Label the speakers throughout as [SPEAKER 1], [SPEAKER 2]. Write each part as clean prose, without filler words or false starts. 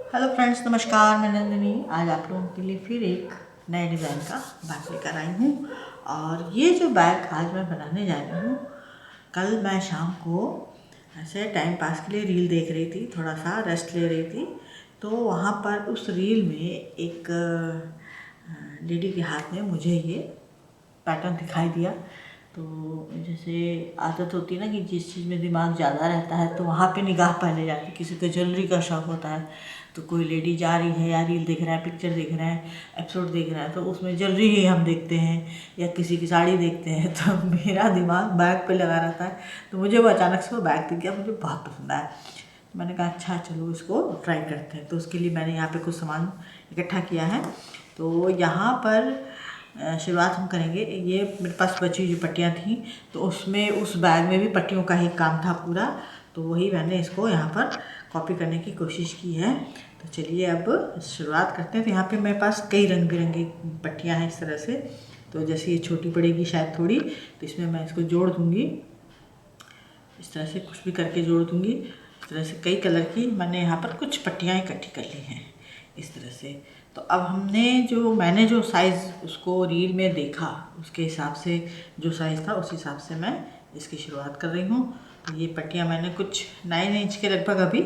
[SPEAKER 1] Hello friends, नमस्कार। मैं नंदिनी आज आप लोगों के लिए फिर एक नए डिज़ाइन का बैग लेकर आई हूँ। और ये जो बैग आज मैं बनाने जा रही हूँ, कल मैं शाम को ऐसे टाइम पास के लिए रील देख रही थी, थोड़ा सा रेस्ट ले रही थी। तो वहाँ पर उस रील में एक लेडी के हाथ में मुझे ये पैटर्न दिखाई दिया। तो जैसे आदत होती है ना कि जिस चीज़ में दिमाग ज़्यादा रहता है तो वहाँ पे निगाह पहले जाती है। किसी को ज्वेलरी का शौक़ होता है तो कोई लेडी जा रही है या रील देख रहा है, पिक्चर देख रहा है, एपिसोड देख रहा है, तो उसमें ज्वेलरी ही हम देखते हैं या किसी की साड़ी देखते हैं। तो मेरा दिमाग बैग पे लगा रहता है। तो मुझे वो अचानक से वो बैग दिख गया, मुझे बहुत पसंद आया। मैंने कहा अच्छा चलो इसको ट्राई करते हैं। तो उसके लिए मैंने यहाँ पे कुछ सामान इकट्ठा किया है। तो यहाँ पर शुरुआत हम करेंगे। ये मेरे पास बची हुई जो पट्टियाँ थी तो उसमें उस बैग में भी पट्टियों का ही काम था पूरा। तो वही मैंने इसको यहाँ पर कॉपी करने की कोशिश की है। तो चलिए अब शुरुआत करते हैं। तो यहाँ पे मेरे पास कई रंग बिरंगी पट्टियाँ हैं इस तरह से। तो जैसे ये छोटी पड़ेगी शायद थोड़ी, तो इसमें मैं इसको जोड़ दूँगी। इस तरह से कुछ भी करके जोड़ दूँगी। इस तरह से कई कलर की मैंने यहाँ पर कुछ पट्टियाँ इकट्ठी कर ली हैं इस तरह से। तो अब मैंने जो साइज़ उसको रील में देखा उसके हिसाब से जो साइज़ था उस हिसाब से मैं इसकी शुरुआत कर रही हूँ। तो ये पट्टियाँ मैंने कुछ 9 इंच के लगभग अभी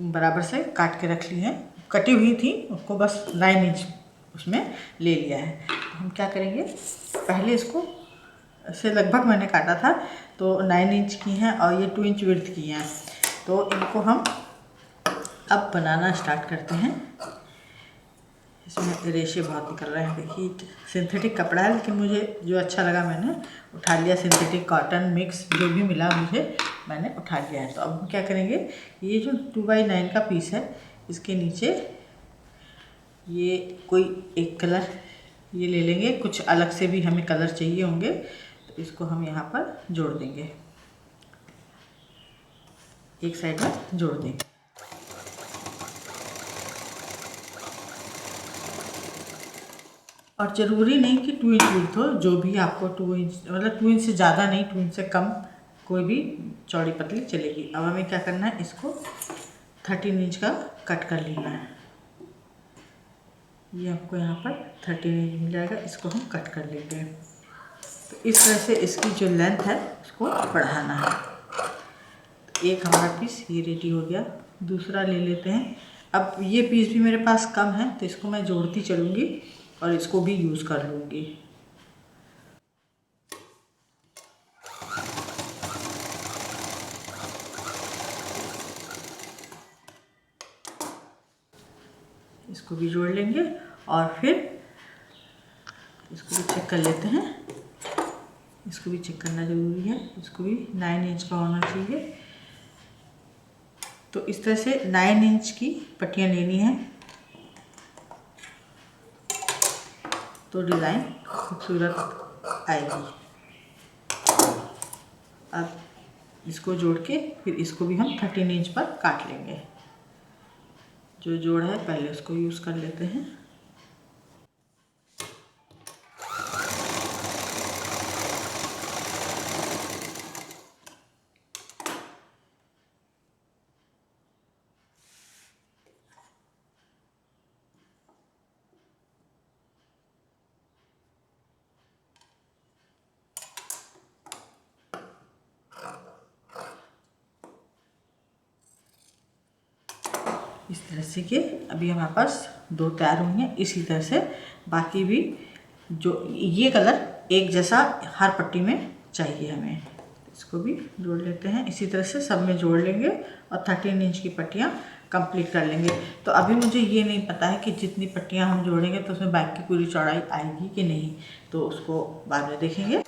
[SPEAKER 1] बराबर से काट के रख ली हैं। कटी हुई थी, उसको बस 9 इंच उसमें ले लिया है। तो हम क्या करेंगे, पहले इसको से लगभग मैंने काटा था तो 9 इंच की हैं और ये 2 इंच विड्थ की हैं। तो इनको हम अब बनाना स्टार्ट करते हैं। इसमें रेशे बहुत निकल रहे हैं। देखिए सिंथेटिक कपड़ा है, लेकिन मुझे जो अच्छा लगा मैंने उठा लिया। सिंथेटिक कॉटन मिक्स जो भी मिला मुझे मैंने उठा लिया है। तो अब हम क्या करेंगे, ये जो 2x9 का पीस है इसके नीचे ये कोई एक कलर ये ले लेंगे। कुछ अलग से भी हमें कलर चाहिए होंगे तो इसको हम यहाँ पर जोड़ देंगे, एक साइड में जोड़ देंगे। और ज़रूरी नहीं कि 2 इंच विड्थ हो, जो भी आपको 2 इंच मतलब 2 इंच से ज़्यादा नहीं, 2 इंच से कम कोई भी चौड़ी पतली चलेगी। अब हमें क्या करना है, इसको 13 इंच का कट कर लेना है। ये आपको यहाँ पर 13 इंच मिल जाएगा, इसको हम कट कर लेंगे। तो इस तरह से इसकी जो लेंथ है उसको बढ़ाना है। तो एक हमारा पीस ये रेडी हो गया, दूसरा ले लेते हैं। अब ये पीस भी मेरे पास कम है तो इसको मैं जोड़ती चलूँगी और इसको भी यूज़ कर लूँगी। इसको भी जोड़ लेंगे और फिर इसको भी चेक कर लेते हैं। इसको भी चेक करना ज़रूरी है, इसको भी 9 इंच का होना चाहिए। तो इस तरह से 9 इंच की पट्टियाँ लेनी है तो डिज़ाइन खूबसूरत आएगी। अब इसको जोड़ के फिर इसको भी हम 13 इंच पर काट लेंगे। जो जोड़ है पहले उसको यूज़ कर लेते हैं। इस तरह से कि अभी हमारे पास 2 तैयार हुई हैं। इसी तरह से बाकी भी जो ये कलर एक जैसा हर पट्टी में चाहिए हमें, इसको भी जोड़ लेते हैं। इसी तरह से सब में जोड़ लेंगे और 13 इंच की पट्टियाँ कंप्लीट कर लेंगे। तो अभी मुझे ये नहीं पता है कि जितनी पट्टियाँ हम जोड़ेंगे तो उसमें बैग की पूरी चौड़ाई आएगी कि नहीं, तो उसको बाद में देखेंगे।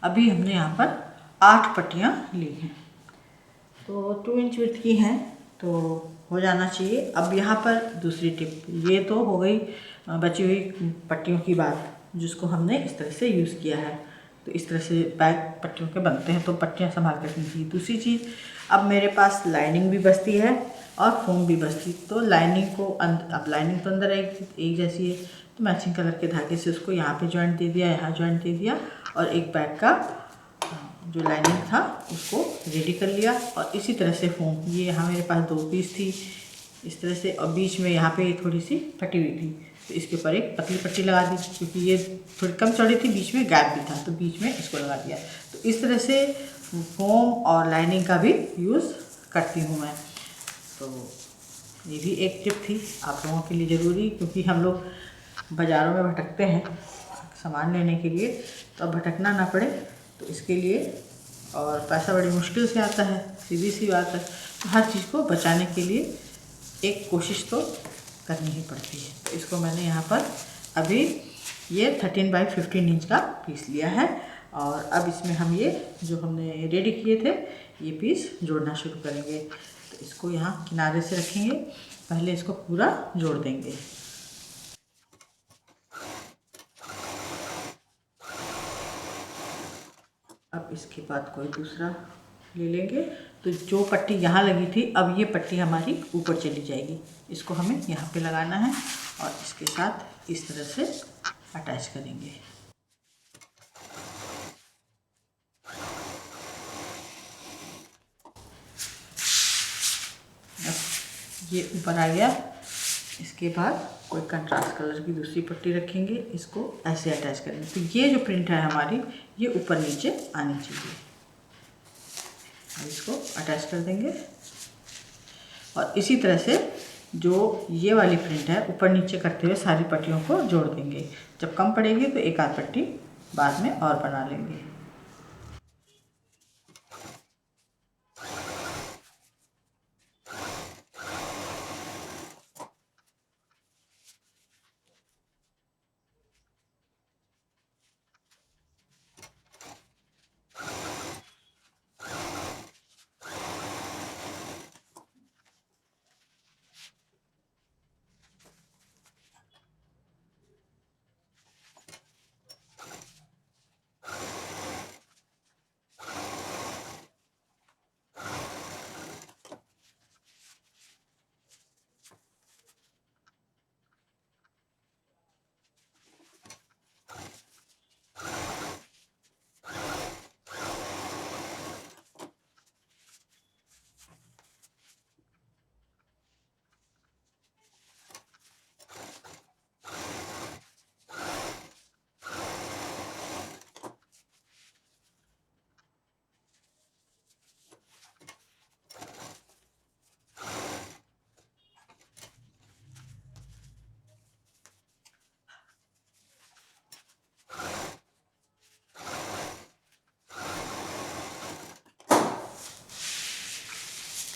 [SPEAKER 1] अभी हमने यहाँ पर 8 पट्टियाँ ली हैं, तो 2 इंच विड्थ की हैं तो हो जाना चाहिए। अब यहाँ पर दूसरी टिप, ये तो हो गई बची हुई पट्टियों की बात, जिसको हमने इस तरह से यूज़ किया है। तो इस तरह से बैग पट्टियों के बनते हैं, तो पट्टियाँ संभाल कर रखनी चाहिए। दूसरी चीज़, अब मेरे पास लाइनिंग भी बचती है और फोम भी बचती, तो लाइनिंग को अब लाइनिंग तो अंदर एक जैसी है, तो मैचिंग कलर के धागे से उसको यहाँ पे जॉइंट दे दिया, यहाँ जॉइंट दे दिया, और एक बैग का जो लाइनिंग था उसको रेडी कर लिया। और इसी तरह से फोम, ये यहाँ मेरे पास 2 पीस थी इस तरह से, और बीच में यहाँ पे थोड़ी सी फटी हुई थी, तो इसके ऊपर एक पतली पट्टी लगा दी, क्योंकि ये थोड़ी कम चौड़ी थी, बीच में गैप भी था, तो बीच में इसको लगा दिया। तो इस तरह से फोम और लाइनिंग का भी यूज़ करती हूँ मैं। तो ये भी एक टिप थी आप लोगों के लिए ज़रूरी, क्योंकि हम लोग बाज़ारों में भटकते हैं सामान लेने के लिए, तो अब भटकना ना पड़े, तो इसके लिए, और पैसा बड़ी मुश्किल से आता है, सीधी सी बात है, तो हर चीज़ को बचाने के लिए एक कोशिश तो करनी ही पड़ती है। तो इसको मैंने यहाँ पर अभी ये 13 बाई 15 इंच का पीस लिया है, और अब इसमें हम ये जो हमने रेडी किए थे ये पीस जोड़ना शुरू करेंगे। तो इसको यहाँ किनारे से रखेंगे, पहले इसको पूरा जोड़ देंगे। अब इसके बाद कोई दूसरा ले लेंगे, तो जो पट्टी यहाँ लगी थी, अब ये पट्टी हमारी ऊपर चली जाएगी, इसको हमें यहाँ पे लगाना है और इसके साथ इस तरह से अटैच करेंगे। अब ये ऊपर आ गया, इसके बाद कोई कंट्रास्ट कलर की दूसरी पट्टी रखेंगे, इसको ऐसे अटैच करेंगे, तो ये जो प्रिंट है हमारी ये ऊपर नीचे आनी चाहिए। अब इसको अटैच कर देंगे, और इसी तरह से जो ये वाली प्रिंट है ऊपर नीचे करते हुए सारी पट्टियों को जोड़ देंगे। जब कम पड़ेगी तो एक आध पट्टी बाद में और बना लेंगे।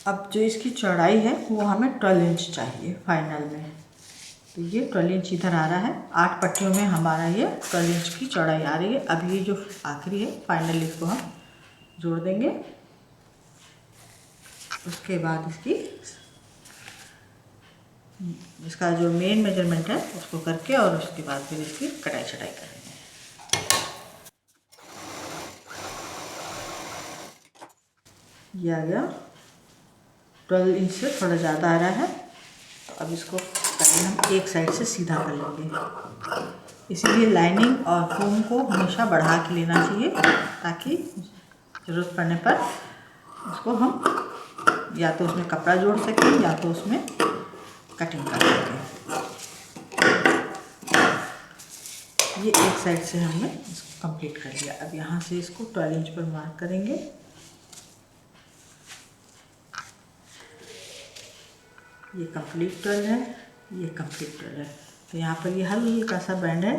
[SPEAKER 1] अब जो इसकी चौड़ाई है वो हमें 12 इंच चाहिए फाइनल में, तो ये 12 इंच इधर आ रहा है। 8 पट्टियों में हमारा ये 12 इंच की चौड़ाई आ रही है। अब ये जो आखिरी है फाइनल, इसको हम जोड़ देंगे। उसके बाद इसका जो मेन मेजरमेंट है उसको करके, और उसके बाद फिर इसकी कटाई छटाई करेंगे। ये आ गया, 12 इंच से थोड़ा ज़्यादा आ रहा है, तो अब इसको पहले हम एक साइड से सीधा कर लेंगे। इसीलिए लाइनिंग और फोम को हमेशा बढ़ा के लेना चाहिए, ताकि ज़रूरत पड़ने पर उसको हम या तो उसमें कपड़ा जोड़ सकें या तो उसमें कटिंग कर सकें। ये एक साइड से हमने इसको कंप्लीट कर लिया। अब यहाँ से इसको 12 इंच पर मार्क करेंगे। ये कंप्लीट 12 है, ये कंप्लीट 12 है, तो यहाँ पर ये हल्का सा बैंड है,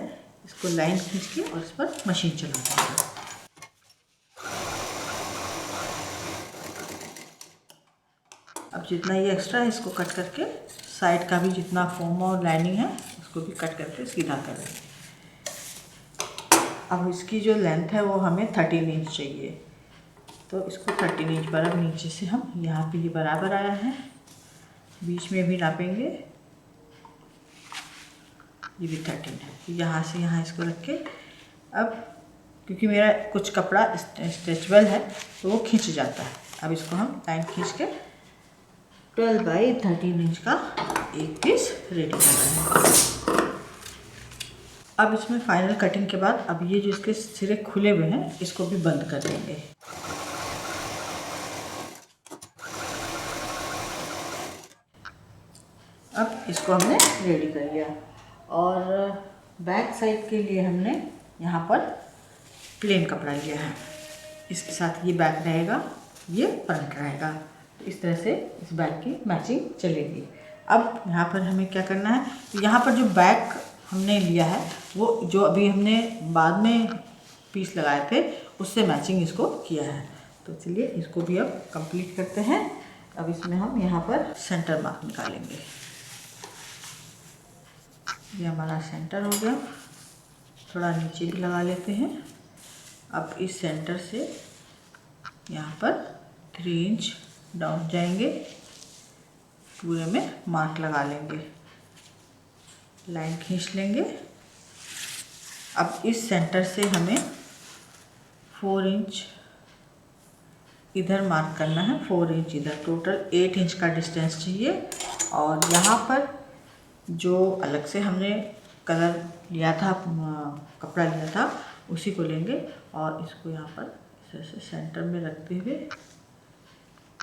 [SPEAKER 1] इसको लाइन खींच के और इस पर मशीन चला देंगे। अब जितना ये एक्स्ट्रा है इसको कट करके, साइड का भी जितना फोम और लाइनिंग है उसको भी कट करके सीधा कर देंगे। अब इसकी जो लेंथ है वो हमें 13 इंच चाहिए, तो इसको 13 इंच बराबर नीचे से हम यहाँ पे ये बराबर आया है, बीच में भी नापेंगे, ये भी 13 है। यहाँ से यहाँ इसको रख के, अब क्योंकि मेरा कुछ कपड़ा स्ट्रेचेबल है तो वो खींच जाता है, अब इसको हम लाइन खींच के 12 बाई 13 इंच का एक पीस रेडी कर रहे हैं। अब इसमें फाइनल कटिंग के बाद अब ये जो इसके सिरे खुले हुए हैं इसको भी बंद कर देंगे। अब इसको हमने रेडी कर लिया और बैक साइड के लिए हमने यहाँ पर प्लेन कपड़ा लिया है, इसके साथ ये बैक रहेगा, ये फ्रंट रहेगा, तो इस तरह से इस बैक की मैचिंग चलेगी। अब यहाँ पर हमें क्या करना है, तो यहाँ पर जो बैक हमने लिया है वो जो अभी हमने बाद में पीस लगाए थे उससे मैचिंग इसको किया है, तो चलिए इसको भी अब कंप्लीट करते हैं। अब इसमें हम यहाँ पर सेंटर मार्क निकालेंगे, ये हमारा सेंटर हो गया, थोड़ा नीचे भी लगा लेते हैं। अब इस सेंटर से यहाँ पर 3 इंच डाउन जाएंगे, पूरे में मार्क लगा लेंगे, लाइन खींच लेंगे। अब इस सेंटर से हमें 4 इंच इधर मार्क करना है, 4 इंच इधर, टोटल 8 इंच का डिस्टेंस चाहिए। और यहाँ पर जो अलग से हमने कलर लिया था, कपड़ा लिया था, उसी को लेंगे और इसको यहाँ पर इस तरह से सेंटर में रखते हुए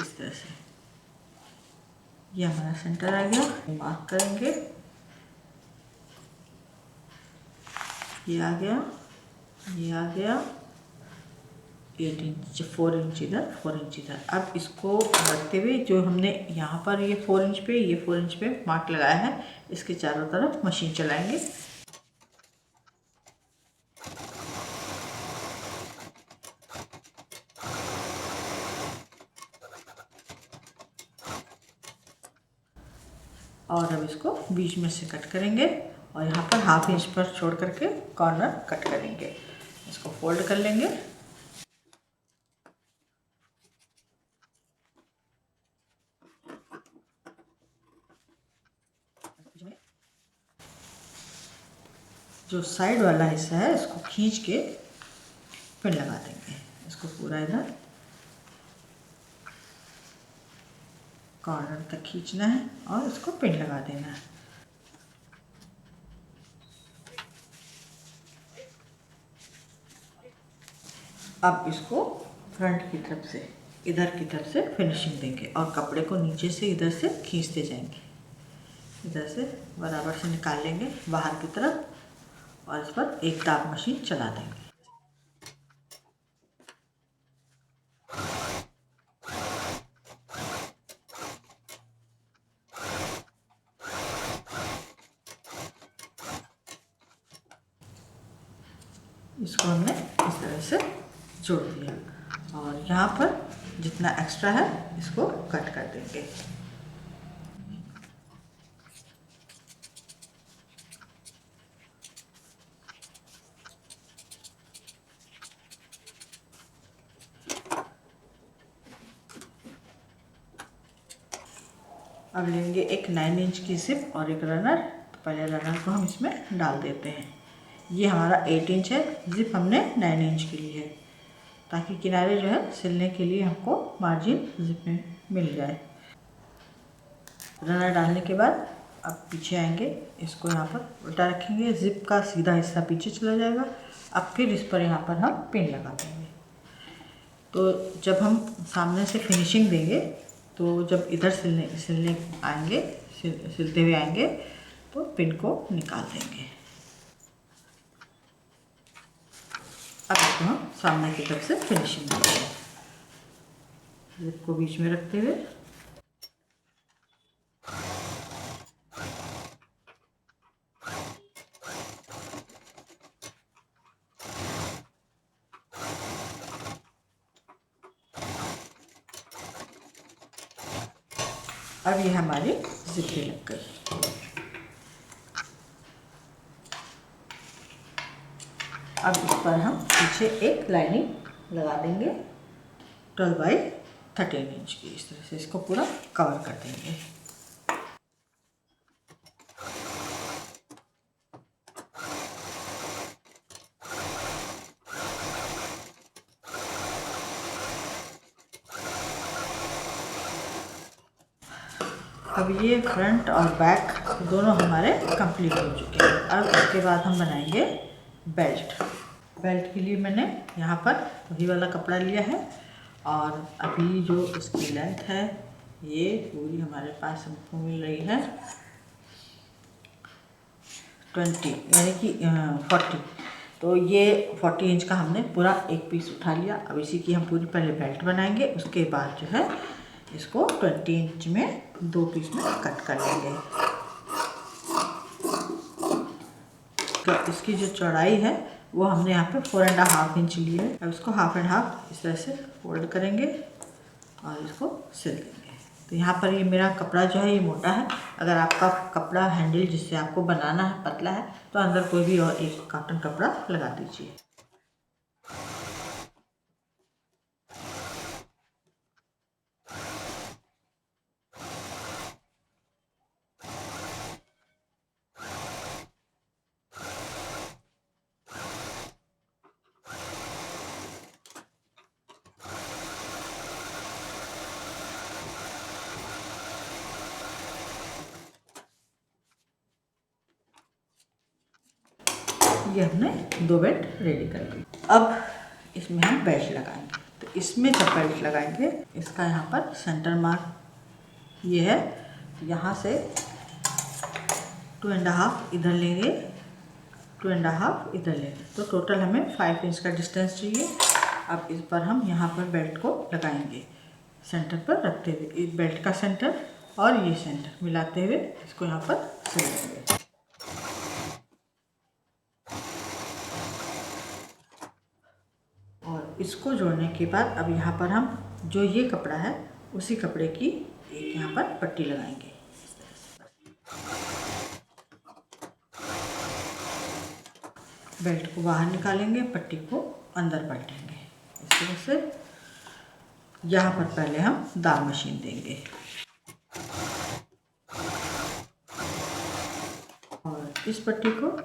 [SPEAKER 1] इस तरह से, ये हमारा सेंटर आ गया, मार्क करेंगे, ये आ गया, ये आ गया, 8 इंच, 4 इंच इधर, 4 इंच इधर। अब इसको रखते हुए जो हमने यहाँ पर ये 4 इंच पे, ये 4 इंच पे मार्क लगाया है, इसके चारों तरफ मशीन चलाएंगे। और अब इसको बीच में से कट करेंगे और यहाँ पर हाफ इंच पर छोड़ करके कॉर्नर कट करेंगे, इसको फोल्ड कर लेंगे। जो साइड वाला हिस्सा है इसको खींच के पिन लगा देंगे, इसको पूरा इधर कॉर्नर तक खींचना है और इसको पिन लगा देना है। अब इसको फ्रंट की तरफ से, इधर की तरफ से फिनिशिंग देंगे और कपड़े को नीचे से इधर से खींचते जाएंगे, इधर से बराबर से निकाल लेंगे बाहर की तरफ और इस पर एक दाब मशीन चला देंगे। इसको हमने इस तरह से जोड़ दिया और यहाँ पर जितना एक्स्ट्रा है इसको कट कर देंगे। अब लेंगे एक 9 इंच की जिप और एक रनर, तो पहले रनर को हम इसमें डाल देते हैं। ये हमारा 8 इंच है, जिप हमने 9 इंच की ली है, ताकि किनारे जो है सिलने के लिए हमको मार्जिन जिप में मिल जाए। रनर डालने के बाद अब पीछे आएंगे, इसको यहाँ पर उल्टा रखेंगे, जिप का सीधा हिस्सा पीछे चला जाएगा। अब फिर इस पर यहाँ पर हम पिन लगा देंगे, तो जब हम सामने से फिनिशिंग देंगे तो जब इधर सिलने आएंगे, सिलते हुए आएंगे तो पिन को निकाल देंगे। अब इसको हम सामने की तरफ से फिनिशिंग देंगे, जिप को बीच में रखते हुए। अब ये हमारी जिप लग गई। अब इस पर हम पीछे एक लाइनिंग लगा देंगे 12 बाई 13 इंच की। इस तरह से इसको पूरा कवर कर देंगे। अब ये फ्रंट और बैक दोनों हमारे कंप्लीट हो चुके हैं। अब इसके बाद हम बनाएंगे बेल्ट। बेल्ट के लिए मैंने यहाँ पर वही वाला कपड़ा लिया है और अभी जो इसकी लेंथ है ये पूरी हमारे पास हमको मिल रही है 20 यानी कि 40। तो ये 40 इंच का हमने पूरा एक पीस उठा लिया। अब इसी की हम पूरी पहले बेल्ट बनाएंगे, उसके बाद जो है इसको 20 इंच में 2 पीस में कट कर लेंगे। तो इसकी जो चौड़ाई है वो हमने यहाँ पे 4.5 इंच ली है। अब इसको हाफ एंड हाफ इस तरह से फोल्ड करेंगे और इसको सिल देंगे। तो यहाँ पर ये मेरा कपड़ा जो है ये मोटा है। अगर आपका कपड़ा हैंडल जिससे आपको बनाना है पतला है तो अंदर कोई भी और एक कॉटन कपड़ा लगा दीजिए। ये हमने 2 बेल्ट रेडी कर ली। अब इसमें हम बेल्ट लगाएंगे। तो इसमें जब बेल्ट लगाएंगे इसका यहाँ पर सेंटर मार्क ये है। यहाँ से 2.5 इधर लेंगे, 2.5 इधर लेंगे। तो टोटल हमें 5 इंच का डिस्टेंस चाहिए। अब इस पर हम यहाँ पर बेल्ट को लगाएंगे सेंटर पर रखते हुए। इस बेल्ट का सेंटर और ये सेंटर मिलाते हुए इसको यहाँ पर सिल देंगे। और इसको जोड़ने के बाद अब यहाँ पर हम जो ये कपड़ा है उसी कपड़े की एक यहाँ पर पट्टी लगाएंगे। बेल्ट को बाहर निकालेंगे, पट्टी को अंदर पलटेंगे इस तरह से। यहाँ पर पहले हम दाब मशीन देंगे और इस पट्टी को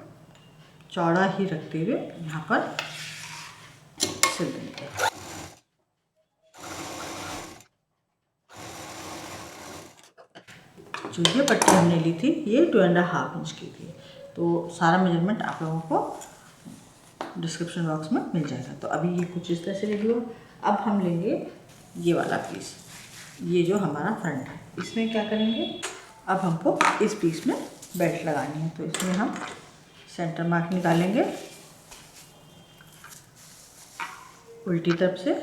[SPEAKER 1] चौड़ा ही रखते हुए यहाँ पर सिल देंगे। जो ये पट्टी हमने ली थी ये 2.5 इंच की थी। तो सारा मेजरमेंट आप लोगों को डिस्क्रिप्शन बॉक्स में मिल जाएगा। तो अभी ये कुछ इस तरह से रेडी हो। अब हम लेंगे ये वाला पीस, ये जो हमारा फ्रंट है। इसमें क्या करेंगे, अब हमको इस पीस में बेल्ट लगानी है। तो इसमें हम सेंटर मार्क निकालेंगे उल्टी तरफ से।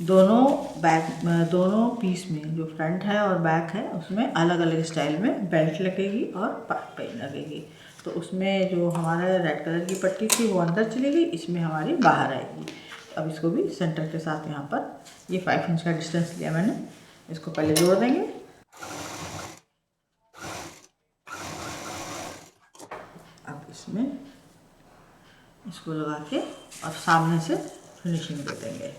[SPEAKER 1] दोनों पीस में जो फ्रंट है और बैक है उसमें अलग अलग स्टाइल में बेल्ट लगेगी और पाइपिंग लगेगी। तो उसमें जो हमारा रेड कलर की पट्टी थी वो अंदर चली गई, इसमें हमारी बाहर आएगी। अब इसको भी सेंटर के साथ यहाँ पर ये 5 इंच का डिस्टेंस लिया मैंने, इसको पहले जोड़ देंगे। अब इसमें इसको लगा के और सामने से फिनिशिंग दे देंगे।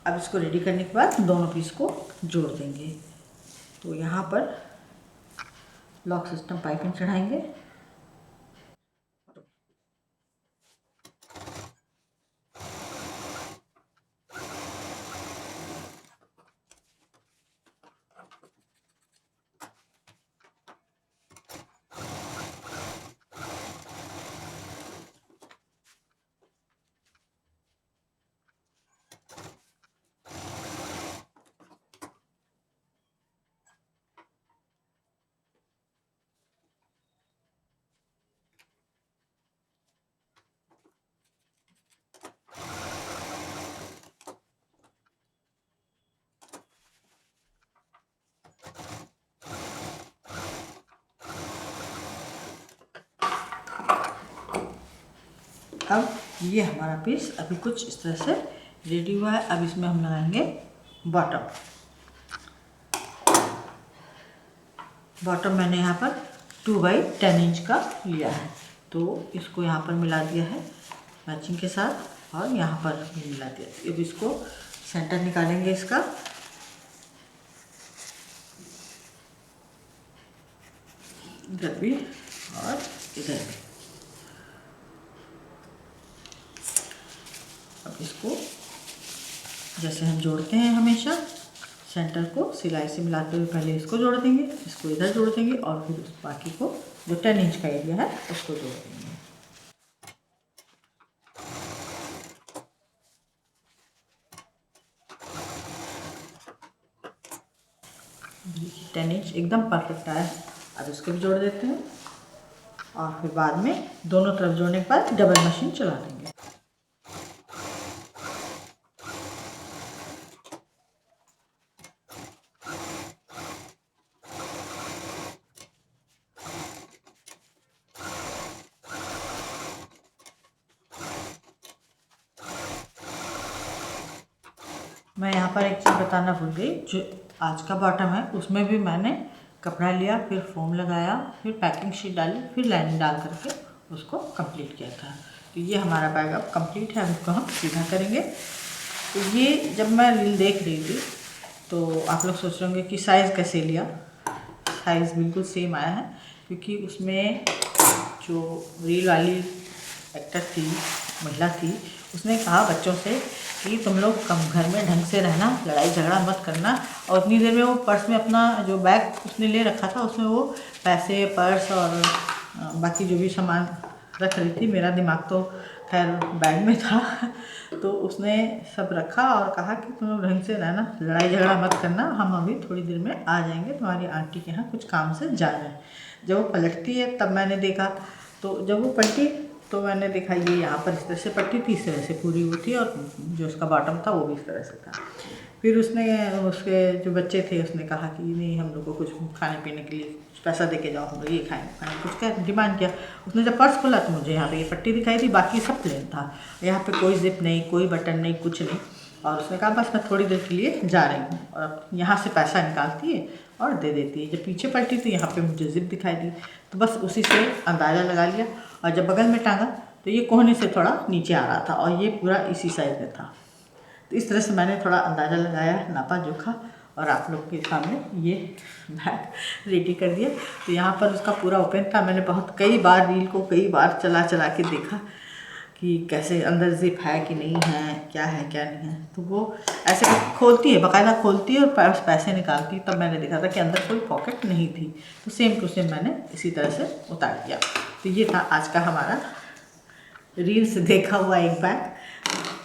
[SPEAKER 1] अब इसको रेडी करने के बाद दोनों पीस को जोड़ देंगे। तो यहाँ पर लॉक सिस्टम पाइपिंग चढ़ाएंगे। अब ये हमारा पीस अभी कुछ इस तरह से रेडी हुआ है। अब इसमें हम लगाएंगे बॉटम। बॉटम मैंने यहाँ पर 2x10 इंच का लिया है, तो इसको यहाँ पर मिला दिया है मैचिंग के साथ और यहाँ पर भी मिला दिया। अब इसको सेंटर निकालेंगे इसका। इधर भी और इधर भी। अब इसको जैसे हम जोड़ते हैं हमेशा, सेंटर को सिलाई से मिलाते हुए पहले इसको जोड़ देंगे, इसको इधर जोड़ देंगे और फिर उस बाकी को जो 10 इंच का एरिया है उसको जोड़ देंगे। 10 इंच एकदम परफेक्ट आया। अब इसको भी जोड़ देते हैं और फिर बाद में दोनों तरफ जोड़ने के बाद डबल मशीन चला देंगे। मैं यहाँ पर एक चीज़ बताना भूल गई, जो आज का बॉटम है उसमें भी मैंने कपड़ा लिया, फिर फोम लगाया, फिर पैकिंग शीट डाली, फिर लाइनिंग डाल करके उसको कंप्लीट किया था। तो ये हमारा बैग अब कंप्लीट है। अब इसको हम सीधा करेंगे। तो ये जब मैं रील देख रही थी तो आप लोग सोच रहे होंगे कि साइज़ कैसे लिया। साइज़ बिल्कुल सेम आया है, क्योंकि उसमें जो रील वाली एक्टर थी, महिला थी, उसने कहा बच्चों से कि तुम लोग कम घर में ढंग से रहना, लड़ाई झगड़ा मत करना। और उतनी देर में वो पर्स में अपना जो बैग उसने ले रखा था उसमें वो पैसे, पर्स और बाकी जो भी सामान रख रही थी। मेरा दिमाग तो खैर बैग में था, तो उसने सब रखा और कहा कि तुम लोग ढंग से रहना, लड़ाई झगड़ा मत करना, हम अभी थोड़ी देर में आ जाएंगे, तुम्हारी आंटी के यहाँ कुछ काम से जा रहे हैं। जब वो पलटती है तब मैंने देखा, तो जब वो पलटी तो मैंने देखा ये यहाँ पर इस तरह से पट्टी थी, इस तरह से पूरी वो थी और जो उसका बॉटम था वो भी इस तरह से था। फिर उसने उसके जो बच्चे थे उसने कहा कि नहीं, हम लोग को कुछ खाने पीने के लिए कुछ पैसा दे के जाओ, हम लोग ये खाएँ कुछ क्या डिमांड किया। उसने जब पर्स खोला तो मुझे यहाँ पे ये पट्टी दिखाई दी, बाकी सब प्लेन था, यहाँ पे कोई जिप नहीं, कोई बटन नहीं, कुछ नहीं। और उसने कहा बस मैं थोड़ी देर के लिए जा रही हूँ, और अब यहाँ से पैसा निकालती है और दे देती है। जब पीछे पलटी तो यहाँ पे मुझे जिप दिखाई दी, तो बस उसी से अंदाज़ा लगा लिया। और जब बगल में टांगा तो ये कोहनी से थोड़ा नीचे आ रहा था और ये पूरा इसी साइज़ में था। तो इस तरह से मैंने थोड़ा अंदाज़ा लगाया, नापा जोखा और आप लोग के सामने ये बैग रेडी कर दिया। तो यहाँ पर उसका पूरा ओपन था। मैंने कई बार रील को कई बार चला चला के देखा कि कैसे अंदर जिप है कि नहीं है, क्या है क्या नहीं है। तो वो ऐसे खोलती है, बाकायदा खोलती है और पैसे निकालती है। तब मैंने देखा था कि अंदर कोई पॉकेट नहीं थी। तो सेम टू सेम मैंने इसी तरह से उतार दिया। तो ये था आज का हमारा रील से देखा हुआ एक बैग,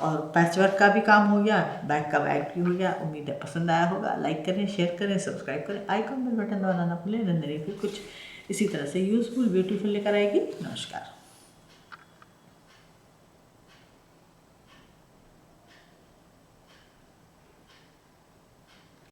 [SPEAKER 1] और पैचवर्क का भी काम हो गया, बैग का बैग भी हो गया। उम्मीद है पसंद आया होगा। लाइक करें, शेयर करें, सब्सक्राइब करें, आइकॉन बेल बटन दबाना ना भूलें। नई कुछ इसी तरह से यूज़फुल ब्यूटीफुल लेकर आएगी। नमस्कार।